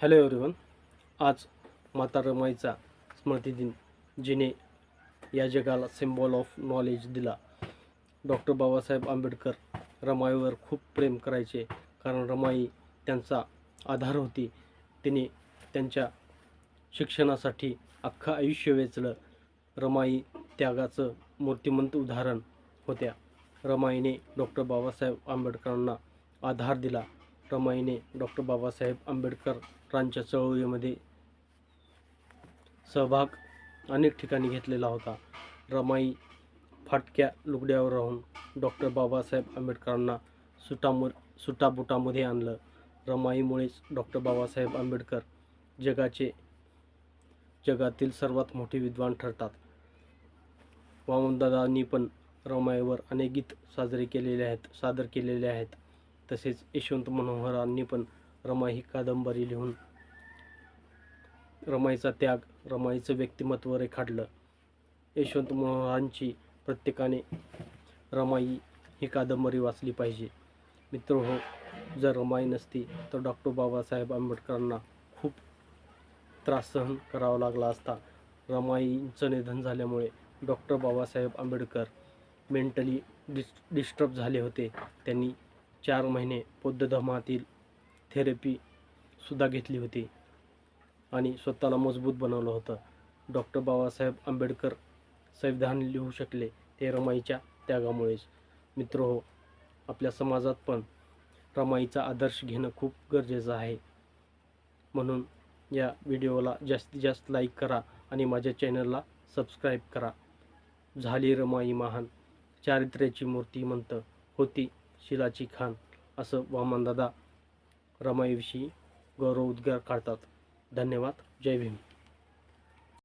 Hello everyone. आज माता रमाईचा स्मृतिदिन, जिने या जगाला सिम्बॉल ऑफ नॉलेज दिला. डॉक्टर बाबासाहेब आंबेडकर रमाईवर खूप प्रेम करायचे, कारण रमाई त्यांचा आधार होती. तिने त्यांच्या शिक्षणासाठी अख्खं आयुष्य वेचलं. रमाई त्यागाचं मूर्तिमंत उदाहरण होत्या. रमाईने डॉक्टर बाबासाहेब आंबेडकरांना आधार दिला. रमाईने डॉक्टर बाबासाहेब आंबेडकरांच्या चळवळीमध्ये सहभाग अनेक ठिकाणी घेतलेला होता. रमाई फाटक्या लुगड्यावर राहून डॉक्टर बाबासाहेब आंबेडकरांना सुटाबुटामध्ये आणलं. रमाईमुळेच डॉक्टर बाबासाहेब आंबेडकर जगातील सर्वात मोठे विद्वान ठरतात. वामनदादांनी पण रमाईवर अनेक गीत सादर केलेले आहेत. तसेच यशवंत मनोहरांनी पण रमाई ही कादंबरी लिहून रमाईचा त्याग, रमाईचं व्यक्तिमत्व रेखाटलं. यशवंत मनोहरांची प्रत्येकाने रमाई ही कादंबरी वाचली पाहिजे. मित्रहो, जर रमाई नसती तर डॉक्टर बाबासाहेब आंबेडकरांना खूप त्रास सहन करावा लागला असता. रमाईंचं निधन झाल्यामुळे doctor Babasaheb Ambedkar mentally disturb झाले होते. त्यांनी 4 महिने बौद्धधर्मातील थेरपीसुद्धा घेतली होती आणि स्वतःला मजबूत बनवलं होतं. डॉक्टर बाबासाहेब आंबेडकर संविधान लिहू शकले ते रमाईच्या त्यागामुळेच. मित्रहो, आपल्या समाजात पण रमाईचा आदर्श घेणं खूप गरजेचं आहे. म्हणून या व्हिडिओला जास्तीत जास्त लाईक करा आणि माझ्या चॅनलला सबस्क्राईब करा. झाली रमाई महान, चारित्र्याची मूर्तिमंत, होती शिलाची खान, असं वामनदादा रमाईविषयी गौरवोद्गार काढतात. धन्यवाद. जय भीम.